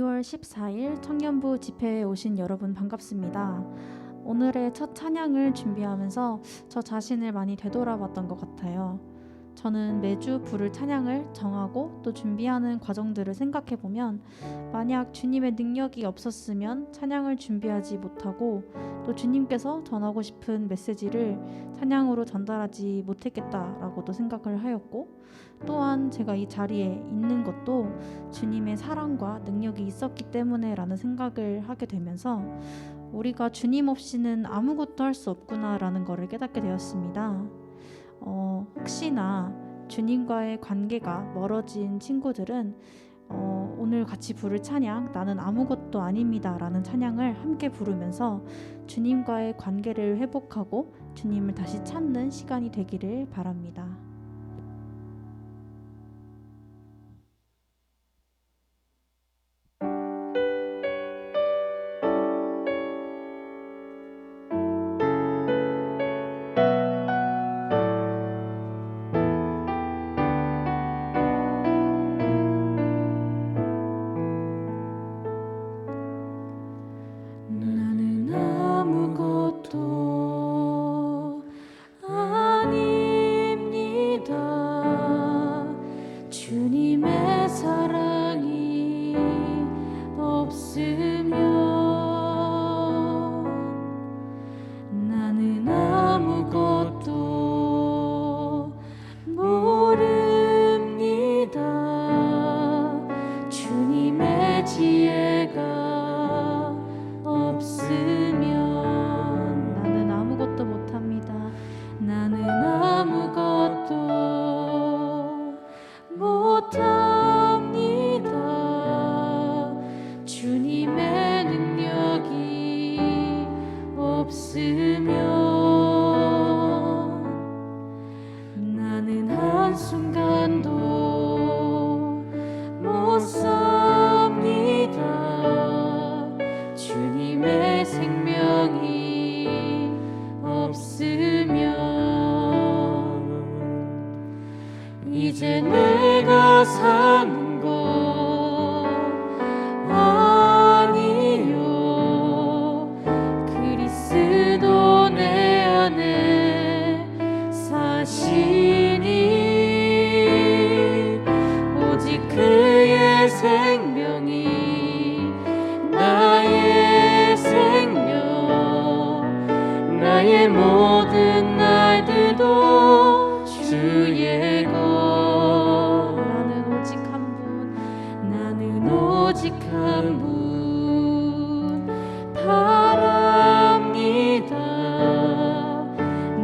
2월 14일 청년부 집회에 오신 여러분 반갑습니다. 오늘의 첫 찬양을 준비하면서 저 자신을 많이 되돌아봤던 것 같아요. 저는 매주 부를 찬양을 정하고 또 준비하는 과정들을 생각해보면 만약 주님의 능력이 없었으면 찬양을 준비하지 못하고 또 주님께서 전하고 싶은 메시지를 찬양으로 전달하지 못했겠다라고도 생각을 하였고, 또한 제가 이 자리에 있는 것도 주님의 사랑과 능력이 있었기 때문에 라는 생각을 하게 되면서 우리가 주님 없이는 아무것도 할 수 없구나 라는 것을 깨닫게 되었습니다. 혹시나 주님과의 관계가 멀어진 친구들은 오늘 같이 부를 찬양 나는 아무것도 아닙니다 라는 찬양을 함께 부르면서 주님과의 관계를 회복하고 주님을 다시 찾는 시간이 되기를 바랍니다. 이제 내가 사는 것 아니요 그리스도 내 안에 사시니 오직 그의 생명이 나의 생명 나의 모든 날들도 주의 것 오직 한 분 바랍니다.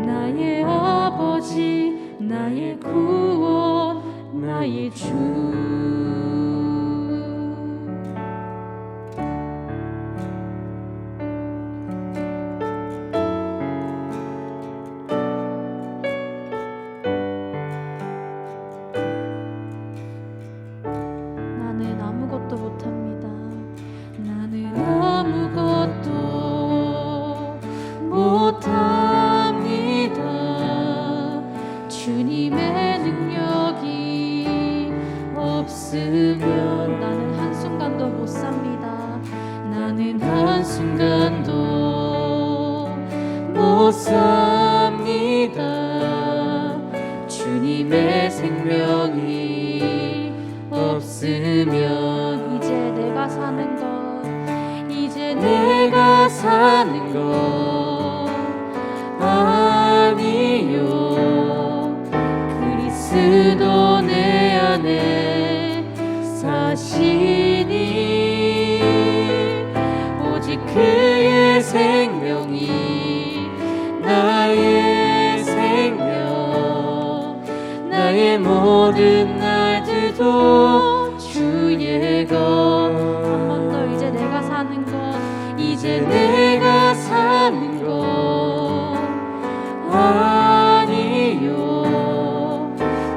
나의 아버지 나의 구원 나의 주. 주님의 능력이 없으면 나는 한순간도 못 삽니다. 나는 한순간도 못 삽니다. 주님의 생명이 없으면 이제 내가 사는 것 이제 내가 사는 것 아니요 그리스도 내 안에 사시니 오직 그의 생명이 나의 생명 나의 모든 날들도 주의 것. 한 번 더 이제 내가 사는 것 이제 내가 사는 것 아니요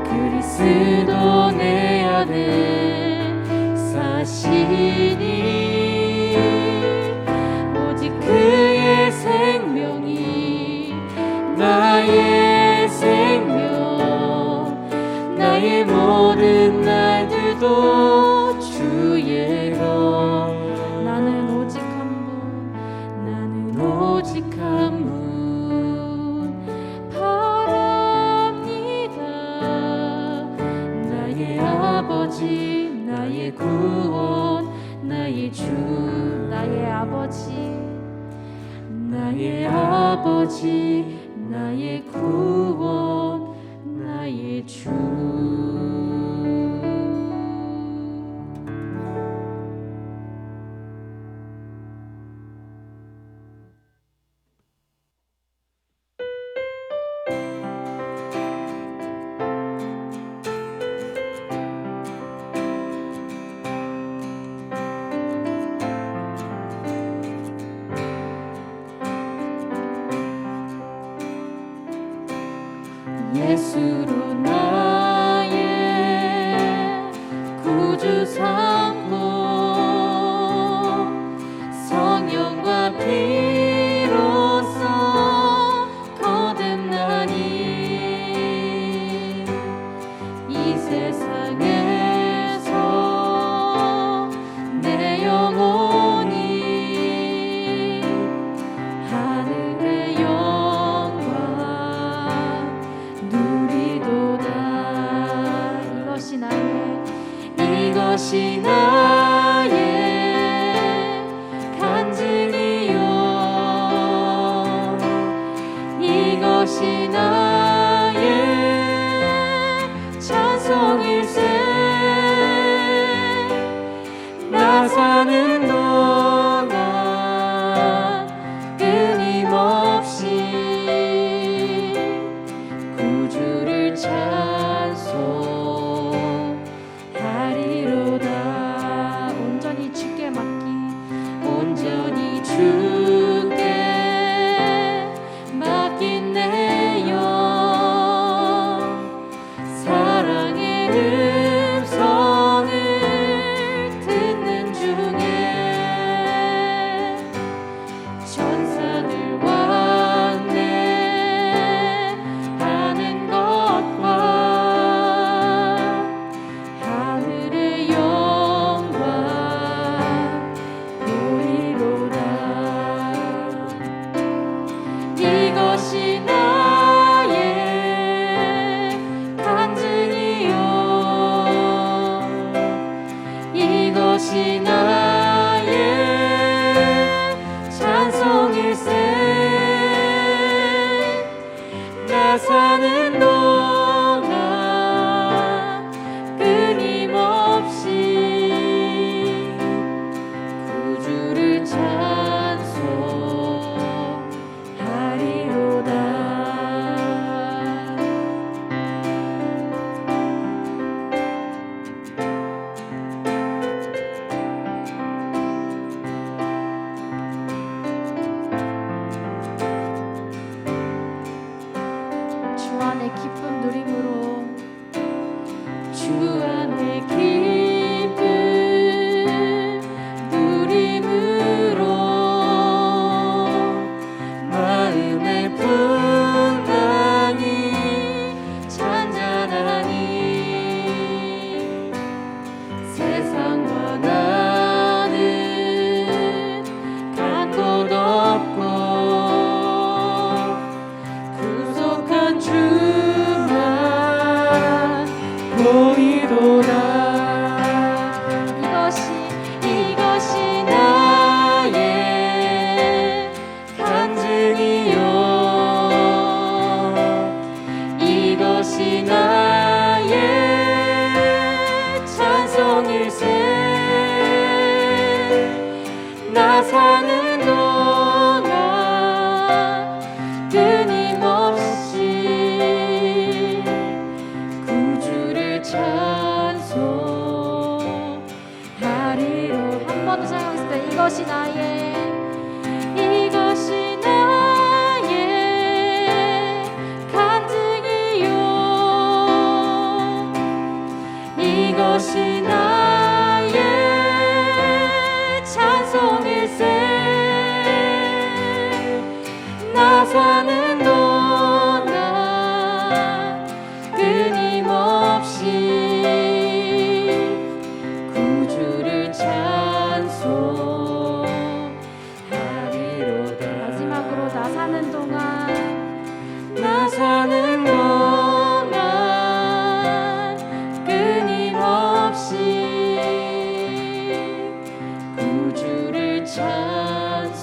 그리스도 내 안에 사시니 오직 그의 생명이 나의 생명 나의 모든 날들도 아버지 나의 구원 나의 주. 예수로 나의 구주 삼고 성령과 피로써 거듭나니 이 세상에서 내 영혼이 하늘의 영광 누리도다. 이것이 나의 간증이요 이것이 나의 찬송일세. 나 사는 동안 끊임없이 구주를 찬송하리로다. 온전히 주께 맡긴 내 영 사랑의 음성을 듣는 중에 천사들 왔네 하는 것과 하늘의 영광 보이로다. 이것이 나의 간증이요 이것이 나의 찬송일세. 나 사는 동안 끊임없이 구주를 찬송하리로다. 주 안에 기쁨 누림으로 주 안에 기쁨 누림으로 마음의 풍랑이 잔잔하니 세상과 나는 간 곳 없고 구속한 주만 보이도다. 이것이 나의 간증이요 이것이 나의 찬송일세. 나 사는 동안 끊임없이 구주를 찬송하리로. 한 번 더 찬양하겠습니다. 이것이 나의 간증이요 이것이 나의 찬송일세. 나 사는 동안 끊임없이 구주를 찬송하리로다. 마지막으로 나 사는 동안 끊임없이 구주를 찬송하리로다.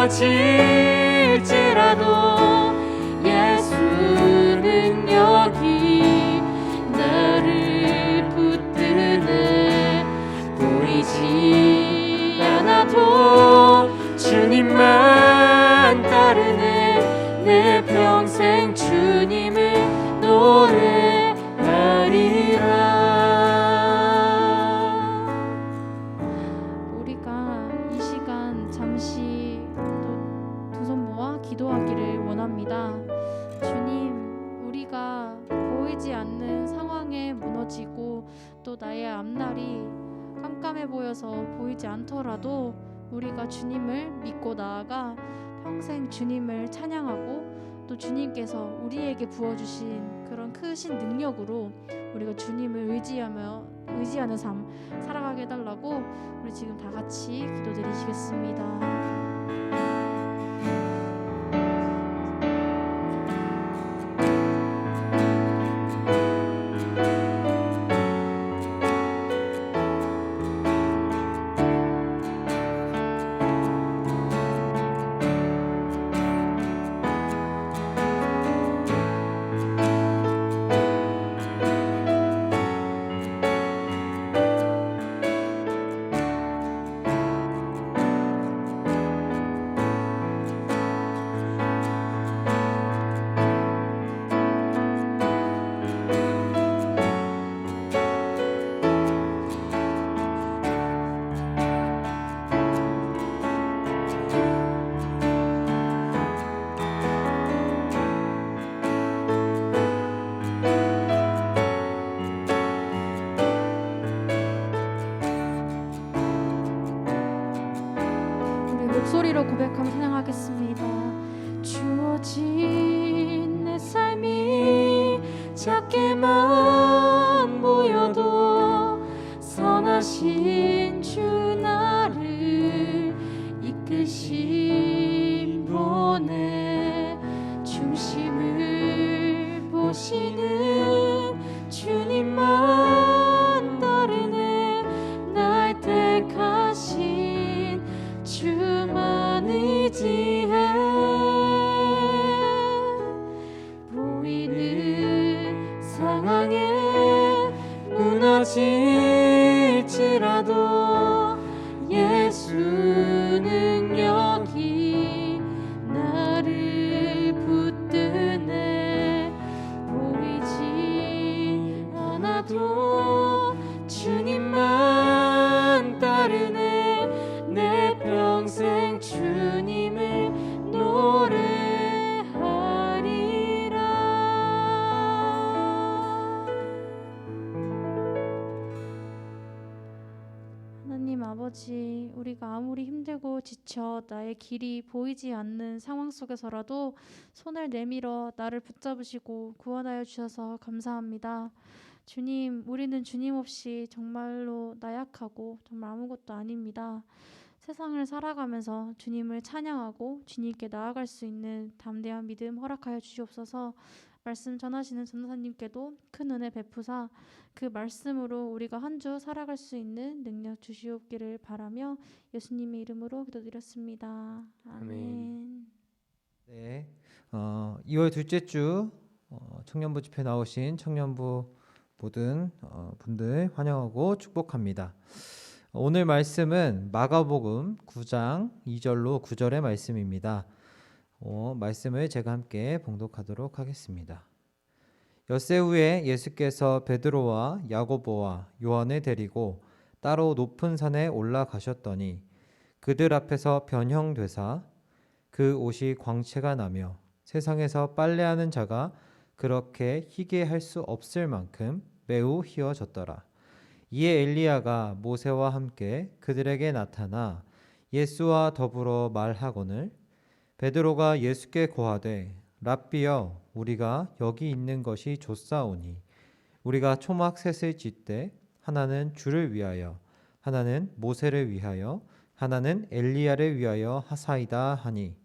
무너질지라도 예수는 여기 나를 붙드네. 보이지 않아도 주님만 따르네. 내 평생 주님을 노래하리라. 우리가 이 시간 잠시 두 손 모아 기도하기를 원합니다. 주님, 우리가 보이지 않는 상황에 무너지고 또 나의 앞날이 깜깜해 보여서 보이지 않더라도 우리가 주님을 믿고 나아가 평생 주님을 찬양하고 또 주님께서 우리에게 부어주신 그런 크신 능력으로 우리가 주님을 의지하는 삶 살아가게 해달라고 우리 지금 다 같이 기도드리시겠습니다. 목소리로 고백하며 찬양하겠습니다. 주어진 내 삶이 작게만 보여도 선하신 주 나를 이끄신 분의 중심을 보시는 주님만 따르네. 날 택하신 주만 의지해. 보이는 상황에 무너질지라도 예수는 여기 나를 붙드네. 보이지 않아도 주님만 따르네. 내 평생 주님을 노래하리라. 하나님 아버지, 우리가 아무리 힘들고 지쳐 나의 길이 보이지 않는 상황 속에서라도 손을 내밀어 나를 붙잡으시고 구원하여 주셔서 감사합니다. 주님, 우리는 주님 없이 정말로 나약하고 정말 아무것도 아닙니다. 세상을 살아가면서 주님을 찬양하고 주님께 나아갈 수 있는 담대한 믿음 허락하여 주시옵소서. 말씀 전하시는 전도사님께도 큰 은혜 베푸사 그 말씀으로 우리가 한 주 살아갈 수 있는 능력 주시옵기를 바라며 예수님의 이름으로 기도드렸습니다. 아멘. 네, 2월 둘째 주 청년부 집회 나오신 청년부 모든 분들 환영하고 축복합니다. 오늘 말씀은 마가복음 9장 2절로 9절의 말씀입니다. 말씀을 제가 함께 봉독하도록 하겠습니다. 엿새 후에 예수께서 베드로와 야고보와 요한을 데리고 따로 높은 산에 올라가셨더니 그들 앞에서 변형되사 그 옷이 광채가 나며 세상에서 빨래하는 자가 그렇게 희게 할 수 없을 만큼 매우 희어졌더라. 이에 엘리야가 모세와 함께 그들에게 나타나 예수와 더불어 말하거늘 베드로가 예수께 고하되 랍비여 우리가 여기 있는 것이 좋사오니 우리가 초막 셋을 짓되 하나는 주를 위하여 하나는 모세를 위하여 하나는 엘리야를 위하여 하사이다 하니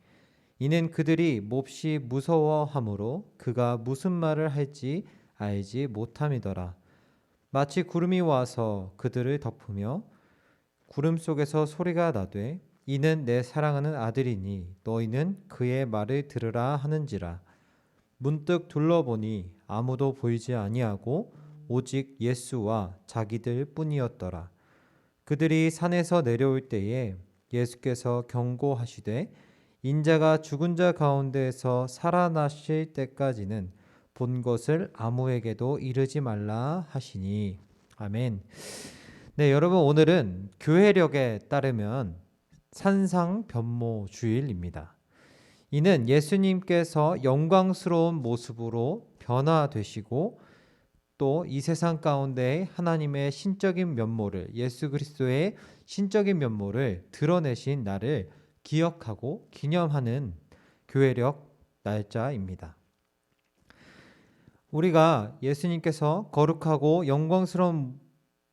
이는 그들이 몹시 무서워하므로 그가 무슨 말을 할지 알지 못함이더라. 마치 구름이 와서 그들을 덮으며 구름 속에서 소리가 나되 이는 내 사랑하는 아들이니 너희는 그의 말을 들으라 하는지라. 문득 둘러보니 아무도 보이지 아니하고 오직 예수와 자기들 뿐이었더라. 그들이 산에서 내려올 때에 예수께서 경고하시되 인자가 죽은 자 가운데에서 살아나실 때까지는 본 것을 아무에게도 이르지 말라 하시니. 아멘. 네, 여러분, 오늘은 교회력에 따르면 산상변모 주일입니다. 이는 예수님께서 영광스러운 모습으로 변화되시고 또 이 세상 가운데 하나님의 신적인 면모를, 예수 그리스도의 신적인 면모를 드러내신 날을 기억하고 기념하는 교회력 날짜입니다. 우리가 예수님께서 거룩하고 영광스러운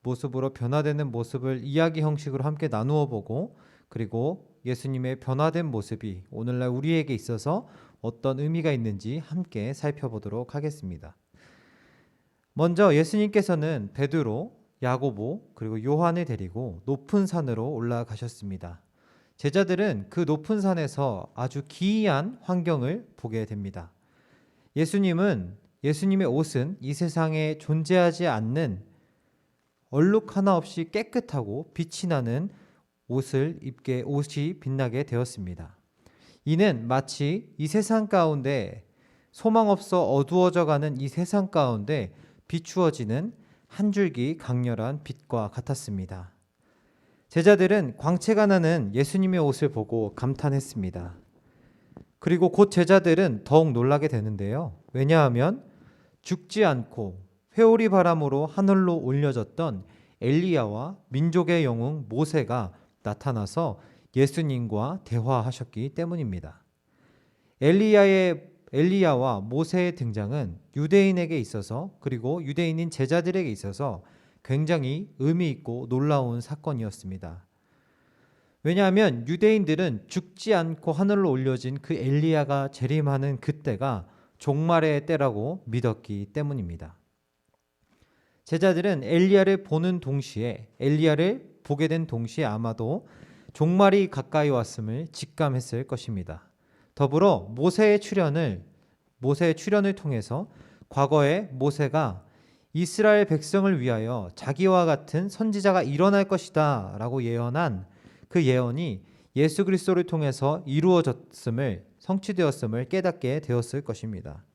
모습으로 변화되는 모습을 이야기 형식으로 함께 나누어 보고, 그리고 예수님의 변화된 모습이 오늘날 우리에게 있어서 어떤 의미가 있는지 함께 살펴보도록 하겠습니다. 먼저 예수님께서는 베드로, 야고보, 그리고 요한을 데리고 높은 산으로 올라가셨습니다. 제자들은 그 높은 산에서 아주 기이한 환경을 보게 됩니다. 예수님의 옷은 이 세상에 존재하지 않는 얼룩 하나 없이 깨끗하고 빛이 나는 옷이 빛나게 되었습니다. 이는 마치 이 세상 가운데 소망 없어 어두워져가는 이 세상 가운데 비추어지는 한 줄기 강렬한 빛과 같았습니다. 제자들은 광채가 나는 예수님의 옷을 보고 감탄했습니다. 그리고 곧 제자들은 더욱 놀라게 되는데요. 왜냐하면 죽지 않고 회오리 바람으로 하늘로 올려졌던 엘리야와 민족의 영웅 모세가 나타나서 예수님과 대화하셨기 때문입니다. 엘리야와 모세의 등장은 유대인에게 있어서, 그리고 유대인인 제자들에게 있어서 굉장히 의미 있고 놀라운 사건이었습니다. 왜냐하면 유대인들은 죽지 않고 하늘로 올려진 그 엘리야가 재림하는 그때가 종말의 때라고 믿었기 때문입니다. 제자들은 엘리야를 보게 된 동시에 아마도 종말이 가까이 왔음을 직감했을 것입니다. 더불어 모세의 출현을 통해서 과거에 모세가 이스라엘 백성을 위하여 자기와 같은 선지자가 일어날 것이다 라고 예언한 그 예언이 예수 그리스도를 통해서 성취되었음을 깨닫게 되었을 것입니다.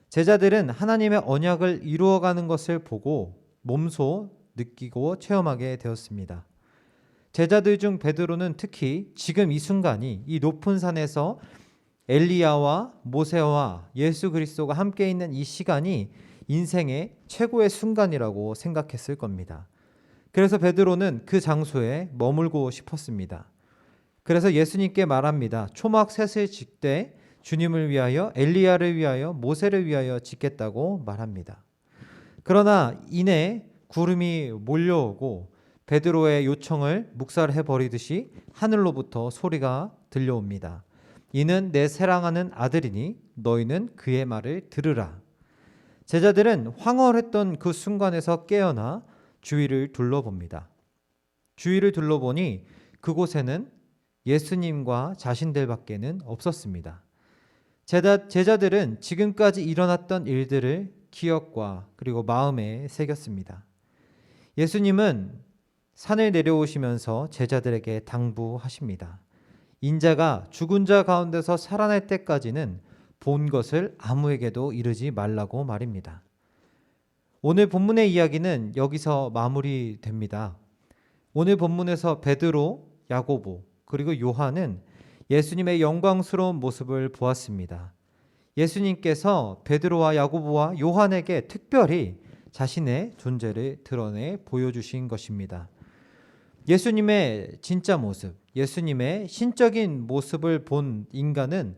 제자들은 하나님의 언약을 이루어가는 것을 보고 몸소 느끼고 체험하게 되었습니다. 제자들 중 베드로는 특히 지금 이 순간이, 이 높은 산에서 엘리야와 모세와 예수 그리스도가 함께 있는 이 시간이 인생의 최고의 순간이라고 생각했을 겁니다. 그래서 베드로는 그 장소에 머물고 싶었습니다. 그래서 예수님께 말합니다. 초막 셋을 짓되 주님을 위하여, 엘리야를 위하여, 모세를 위하여 짓겠다고 말합니다. 그러나 이내 구름이 몰려오고 베드로의 요청을 묵살해버리듯이 하늘로부터 소리가 들려옵니다. 이는 내 사랑하는 아들이니 너희는 그의 말을 들으라. 제자들은 황홀했던 그 순간에서 깨어나 주위를 둘러봅니다. 주위를 둘러보니 그곳에는 예수님과 자신들밖에는 없었습니다. 제자들은 지금까지 일어났던 일들을 기억과 그리고 마음에 새겼습니다. 예수님은 산을 내려오시면서 제자들에게 당부하십니다. 인자가 죽은 자 가운데서 살아날 때까지는 본 것을 아무에게도 이르지 말라고 말입니다. 오늘 본문의 이야기는 여기서 마무리됩니다. 오늘 본문에서 베드로, 야고보, 그리고 요한은 예수님의 영광스러운 모습을 보았습니다. 예수님께서 베드로와 야고보와 요한에게 특별히 자신의 존재를 드러내 보여주신 것입니다. 예수님의 진짜 모습, 예수님의 신적인 모습을 본 인간은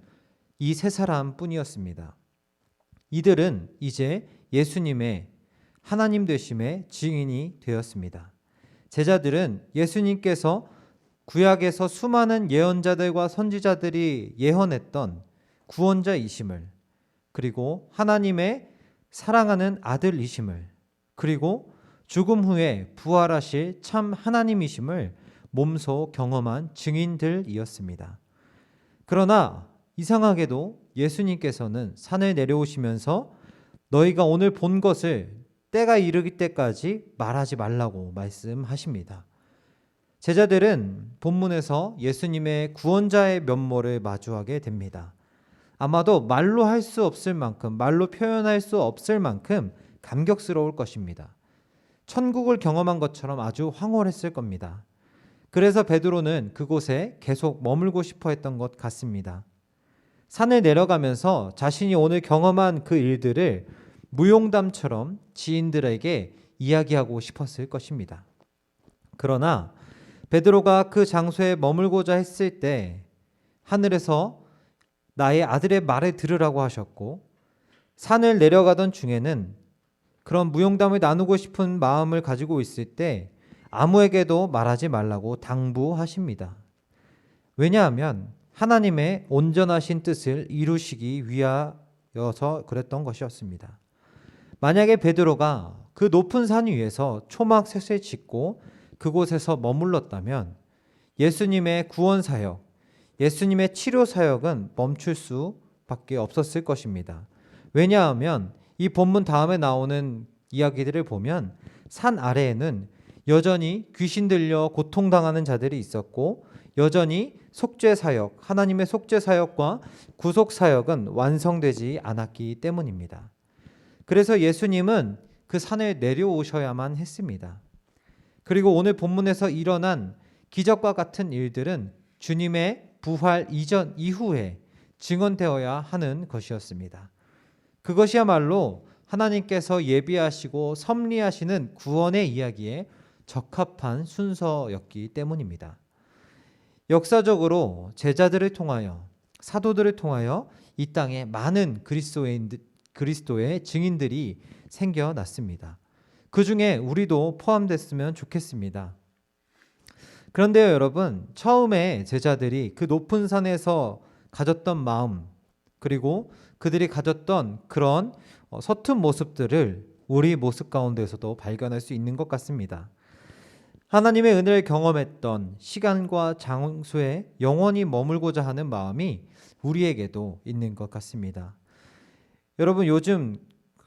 이 세 사람 뿐이었습니다. 이들은 이제 예수님의 하나님 되심의 증인이 되었습니다. 제자들은 예수님께서 구약에서 수많은 예언자들과 선지자들이 예언했던 구원자이심을, 그리고 하나님의 사랑하는 아들이심을, 그리고 죽음 후에 부활하실 참 하나님이심을 몸소 경험한 증인들이었습니다. 그러나 이상하게도 예수님께서는 산을 내려오시면서 너희가 오늘 본 것을 때가 이르기 때까지 말하지 말라고 말씀하십니다. 제자들은 본문에서 예수님의 구원자의 면모를 마주하게 됩니다. 아마도 말로 할 수 없을 만큼, 말로 표현할 수 없을 만큼 감격스러울 것입니다. 천국을 경험한 것처럼 아주 황홀했을 겁니다. 그래서 베드로는 그곳에 계속 머물고 싶어 했던 것 같습니다. 산을 내려가면서 자신이 오늘 경험한 그 일들을 무용담처럼 지인들에게 이야기하고 싶었을 것입니다. 그러나 베드로가 그 장소에 머물고자 했을 때 하늘에서 나의 아들의 말을 들으라고 하셨고, 산을 내려가던 중에는 그런 무용담을 나누고 싶은 마음을 가지고 있을 때 아무에게도 말하지 말라고 당부하십니다. 왜냐하면 하나님의 온전하신 뜻을 이루시기 위하여서 그랬던 것이었습니다. 만약에 베드로가 그 높은 산 위에서 초막셋을 짓고 그곳에서 머물렀다면 예수님의 구원 사역, 예수님의 치료 사역은 멈출 수밖에 없었을 것입니다. 왜냐하면 이 본문 다음에 나오는 이야기들을 보면 산 아래에는 여전히 귀신 들려 고통당하는 자들이 있었고, 여전히 속죄 사역, 하나님의 속죄 사역과 구속 사역은 완성되지 않았기 때문입니다. 그래서 예수님은 그 산을 내려오셔야만 했습니다. 그리고 오늘 본문에서 일어난 기적과 같은 일들은 주님의 부활 이전 이후에 증언되어야 하는 것이었습니다. 그것이야말로 하나님께서 예비하시고 섭리하시는 구원의 이야기에 적합한 순서였기 때문입니다. 역사적으로 제자들을 통하여, 사도들을 통하여 이 땅에 많은 그리스도의 증인들이 생겨났습니다. 그 중에 우리도 포함됐으면 좋겠습니다. 그런데요, 여러분, 처음에 제자들이 그 높은 산에서 가졌던 마음, 그리고 그들이 가졌던 그런 서툰 모습들을 우리 모습 가운데서도 발견할 수 있는 것 같습니다. 하나님의 은혜를 경험했던 시간과 장소에 영원히 머물고자 하는 마음이 우리에게도 있는 것 같습니다. 여러분, 요즘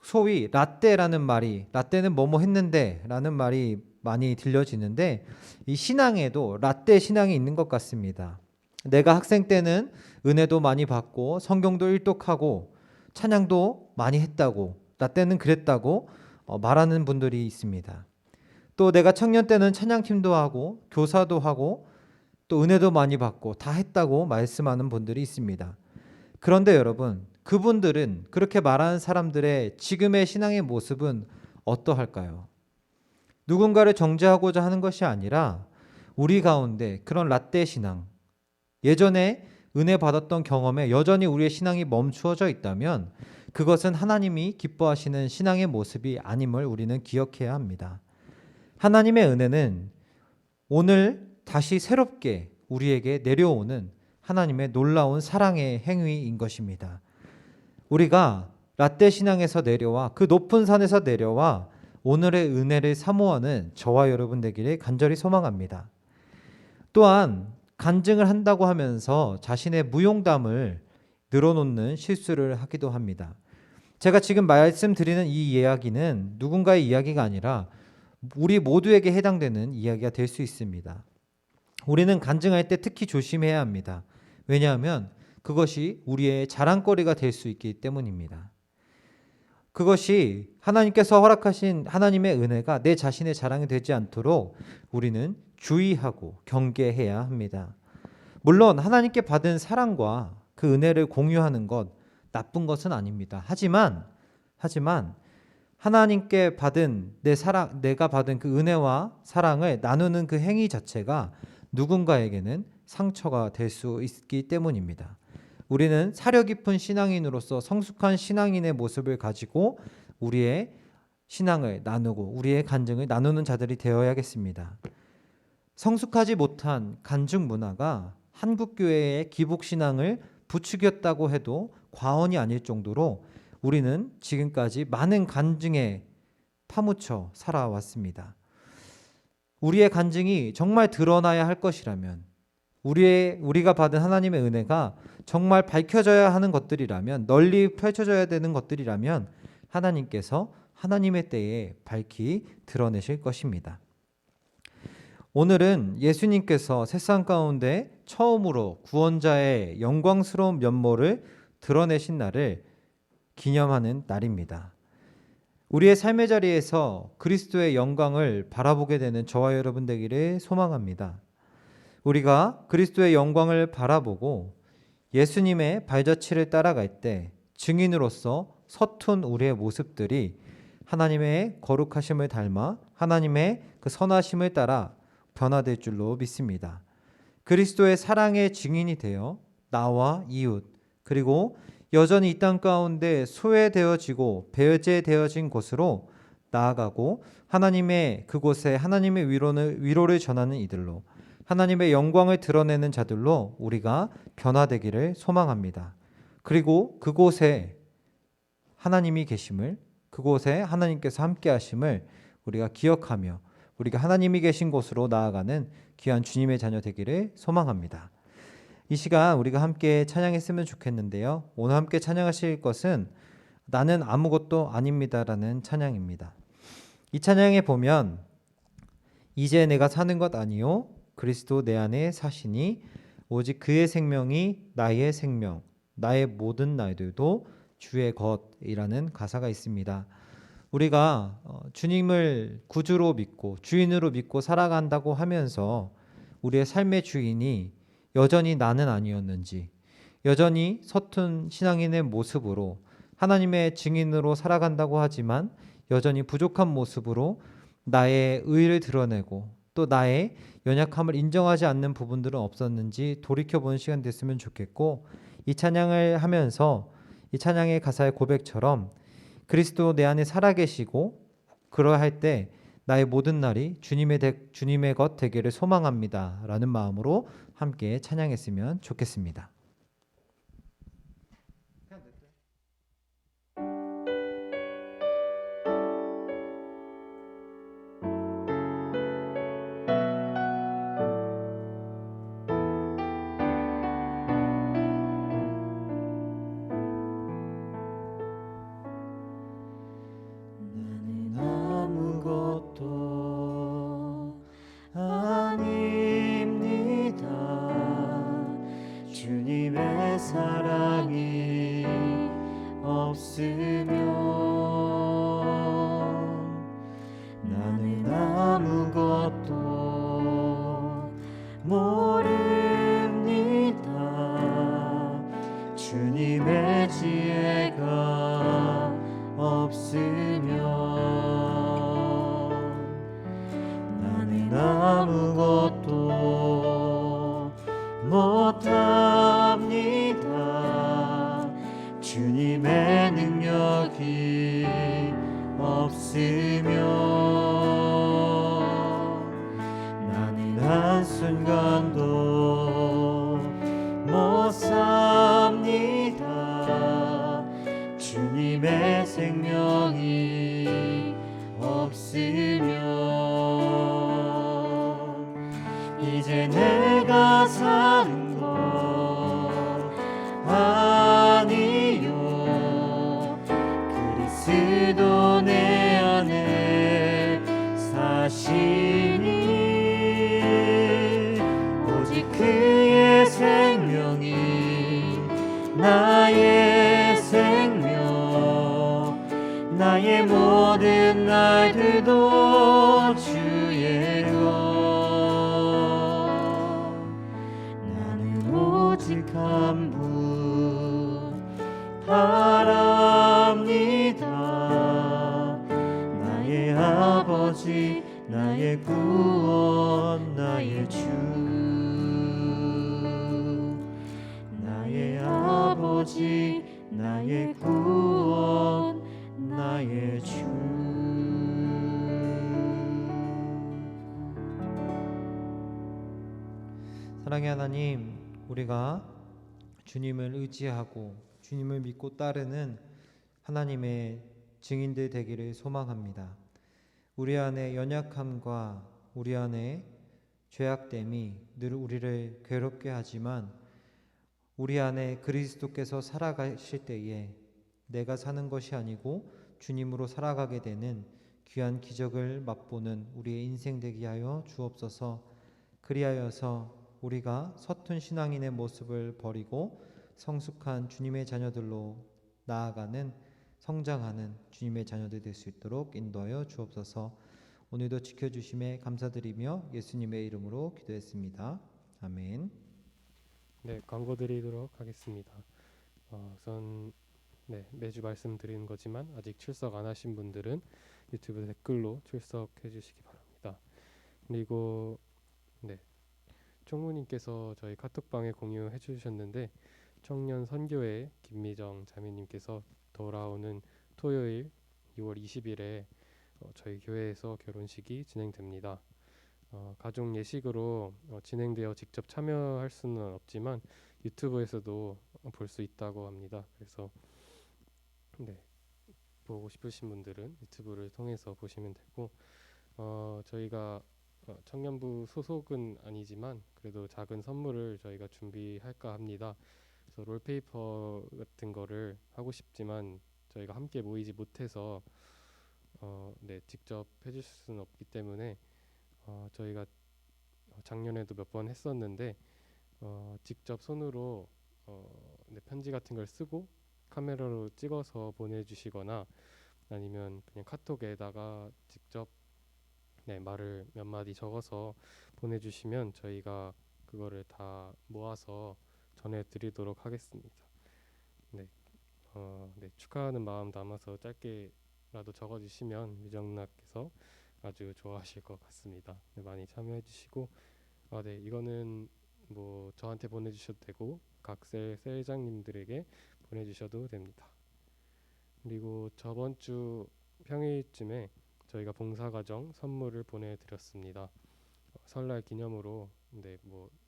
소위 라떼라는 말이, 라떼는 뭐뭐 했는데 라는 말이 많이 들려지는데, 이 신앙에도 라떼 신앙이 있는 것 같습니다. 내가 학생 때는 은혜도 많이 받고 성경도 일독하고 찬양도 많이 했다고, 라떼는 그랬다고 말하는 분들이 있습니다. 또 내가 청년 때는 찬양팀도 하고 교사도 하고 또 은혜도 많이 받고 다 했다고 말씀하는 분들이 있습니다. 그런데 여러분, 그분들은, 그렇게 말하는 사람들의 지금의 신앙의 모습은 어떠할까요? 누군가를 정죄하고자 하는 것이 아니라 우리 가운데 그런 라떼 신앙, 예전에 은혜 받았던 경험에 여전히 우리의 신앙이 멈추어져 있다면 그것은 하나님이 기뻐하시는 신앙의 모습이 아님을 우리는 기억해야 합니다. 하나님의 은혜는 오늘 다시 새롭게 우리에게 내려오는 하나님의 놀라운 사랑의 행위인 것입니다. 우리가 라떼 신앙에서 내려와 그 높은 산에서 내려와 오늘의 은혜를 사모하는 저와 여러분 되기를 간절히 소망합니다. 또한 간증을 한다고 하면서 자신의 무용담을 늘어놓는 실수를 하기도 합니다. 제가 지금 말씀드리는 이 이야기는 누군가의 이야기가 아니라 우리 모두에게 해당되는 이야기가 될 수 있습니다. 우리는 간증할 때 특히 조심해야 합니다. 왜냐하면 그것이 우리의 자랑거리가 될 수 있기 때문입니다. 그것이 하나님께서 허락하신 하나님의 은혜가 내 자신의 자랑이 되지 않도록 우리는 주의하고 경계해야 합니다. 물론 하나님께 받은 사랑과 그 은혜를 공유하는 것 나쁜 것은 아닙니다. 하지만 하나님께 받은 내가 받은 그 은혜와 사랑을 나누는 그 행위 자체가 누군가에게는 상처가 될 수 있기 때문입니다. 우리는 사려 깊은 신앙인으로서 성숙한 신앙인의 모습을 가지고 우리의 신앙을 나누고 우리의 간증을 나누는 자들이 되어야겠습니다. 성숙하지 못한 간증 문화가 한국교회의 기복신앙을 부추겼다고 해도 과언이 아닐 정도로 우리는 지금까지 많은 간증에 파묻혀 살아왔습니다. 우리의 간증이 정말 드러나야 할 것이라면, 우리가 받은 하나님의 은혜가 정말 밝혀져야 하는 것들이라면, 널리 펼쳐져야 되는 것들이라면 하나님께서 하나님의 때에 밝히 드러내실 것입니다. 오늘은 예수님께서 세상 가운데 처음으로 구원자의 영광스러운 면모를 드러내신 날을 기념하는 날입니다. 우리의 삶의 자리에서 그리스도의 영광을 바라보게 되는 저와 여러분 되기를 소망합니다. 우리가 그리스도의 영광을 바라보고 예수님의 발자취를 따라갈 때 증인으로서 서툰 우리의 모습들이 하나님의 거룩하심을 닮아 하나님의 그 선하심을 따라 변화될 줄로 믿습니다. 그리스도의 사랑의 증인이 되어 나와 이웃, 그리고 여전히 이 땅 가운데 소외되어지고 배제되어진 곳으로 나아가고 하나님의 그곳에 하나님의 위로를 전하는 이들로, 하나님의 영광을 드러내는 자들로 우리가 변화되기를 소망합니다. 그리고 그곳에 하나님이 계심을, 그곳에 하나님께서 함께 하심을 우리가 기억하며 우리가 하나님이 계신 곳으로 나아가는 귀한 주님의 자녀 되기를 소망합니다. 이 시간 우리가 함께 찬양했으면 좋겠는데요. 오늘 함께 찬양하실 것은 나는 아무것도 아닙니다라는 찬양입니다. 이 찬양에 보면 이제 내가 사는 것 아니요 그리스도 내 안에 사시니 오직 그의 생명이 나의 생명, 나의 모든 날들도 주의 것이라는 가사가 있습니다. 우리가 주님을 구주로 믿고 주인으로 믿고 살아간다고 하면서 우리의 삶의 주인이 여전히 나는 아니었는지, 여전히 서툰 신앙인의 모습으로 하나님의 증인으로 살아간다고 하지만 여전히 부족한 모습으로 나의 의를 드러내고 또 나의 연약함을 인정하지 않는 부분들은 없었는지 돌이켜보는 시간 됐으면 좋겠고, 이 찬양을 하면서 이 찬양의 가사의 고백처럼 그리스도 내 안에 살아계시고 그러할 때 나의 모든 날이 주님의 것 되기를 소망합니다 라는 마음으로 함께 찬양했으면 좋겠습니다. 사랑이 없으면 나는 아무것도 모릅니다. 주님의 지혜가 없으면 나는 아무것도 못합니다. 주님의 능력이 없으면 나는 한순간도 못 삽니다. 주님의 생명이 없으면 이제 내가 사는 것 아니요 그리스도 내 안에 사시니 오직 그의 생명이 나의 생명 나의 모든 날들도 주의 것 오직 한 분 바랍니다. 나의 아버지 나의 구원 나의 주 나의 아버지 나의 구원 나의 주. 사랑의 하나님, 우리가 주님을 의지하고 주님을 믿고 따르는 하나님의 증인들 되기를 소망합니다. 우리 안에 연약함과 우리 안에 죄악됨이 늘 우리를 괴롭게 하지만 우리 안에 그리스도께서 살아가실 때에 내가 사는 것이 아니고 주님으로 살아가게 되는 귀한 기적을 맛보는 우리의 인생 되게 하여 주옵소서. 그리하여서 우리가 서툰 신앙인의 모습을 버리고 성숙한 주님의 자녀들로 나아가는 성장하는 주님의 자녀들 될 수 있도록 인도하여 주옵소서. 오늘도 지켜주심에 감사드리며 예수님의 이름으로 기도했습니다. 아멘. 네, 광고 드리도록 하겠습니다. 우선 매주 말씀드리는 거지만 아직 출석 안 하신 분들은 유튜브 댓글로 출석해 주시기 바랍니다. 그리고 총무님께서 저희 카톡방에 공유해 주셨는데 청년 선교회 김미정 자매님께서 돌아오는 토요일 2월 20일에 저희 교회에서 결혼식이 진행됩니다. 가족 예식으로 진행되어 직접 참여할 수는 없지만 유튜브에서도 볼 수 있다고 합니다. 그래서 보고 싶으신 분들은 유튜브를 통해서 보시면 되고 저희가 청년부 소속은 아니지만 그래도 작은 선물을 저희가 준비할까 합니다. 그래서 롤페이퍼 같은 거를 하고 싶지만 저희가 함께 모이지 못해서 직접 해주실 수는 없기 때문에 저희가 작년에도 몇 번 했었는데 직접 손으로 편지 같은 걸 쓰고 카메라로 찍어서 보내주시거나 아니면 그냥 카톡에다가 직접 말을 몇 마디 적어서 보내주시면 저희가 그거를 다 모아서 전해드리도록 하겠습니다. 축하하는 마음 담아서 짧게라도 적어주시면 미정나께서 아주 좋아하실 것 같습니다. 많이 참여해주시고 이거는 뭐 저한테 보내주셔도 되고 각 셀장님들에게 보내주셔도 됩니다. 그리고 저번 주 평일쯤에 저희가 봉사과정 선물을 보내드렸습니다. 설날 기념으로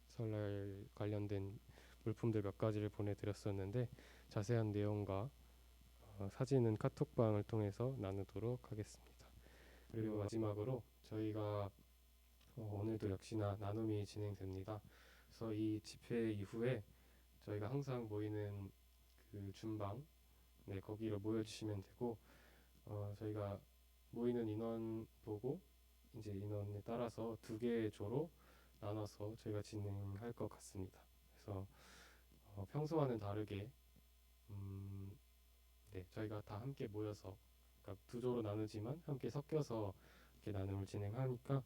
설날 관련된 물품들 몇 가지를 보내드렸었는데 자세한 내용과 사진은 카톡방을 통해서 나누도록 하겠습니다. 그리고 마지막으로 저희가 오늘도 역시나 나눔이 진행됩니다. 그래서 이 집회 이후에 저희가 항상 모이는 그 준방 거기로 모여주시면 되고 저희가 모이는 인원 보고 이제 인원에 따라서 두 개의 조로 나눠서 저희가 진행할 것 같습니다. 그래서 평소와는 다르게 저희가 다 함께 모여서 그러니까 두 조로 나누지만 함께 섞여서 이렇게 나눔을 진행하니까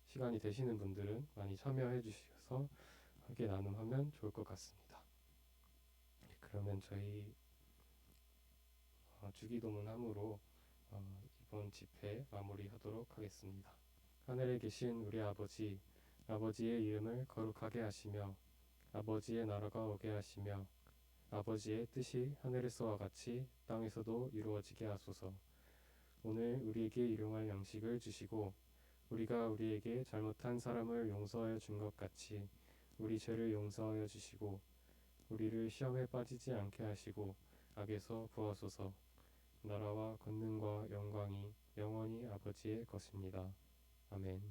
시간이 되시는 분들은 많이 참여해 주셔서 함께 나눔하면 좋을 것 같습니다. 그러면 저희 주기도문함으로 이번 집회 마무리하도록 하겠습니다. 하늘에 계신 우리 아버지, 아버지의 이름을 거룩하게 하시며 아버지의 나라가 오게 하시며 아버지의 뜻이 하늘에서와 같이 땅에서도 이루어지게 하소서. 오늘 우리에게 일용할 양식을 주시고 우리가 우리에게 잘못한 사람을 용서하여 준 것 같이 우리 죄를 용서하여 주시고 우리를 시험에 빠지지 않게 하시고 악에서 구하소서. 나라와 권능과 영광이 영원히 아버지의 것입니다. 아멘.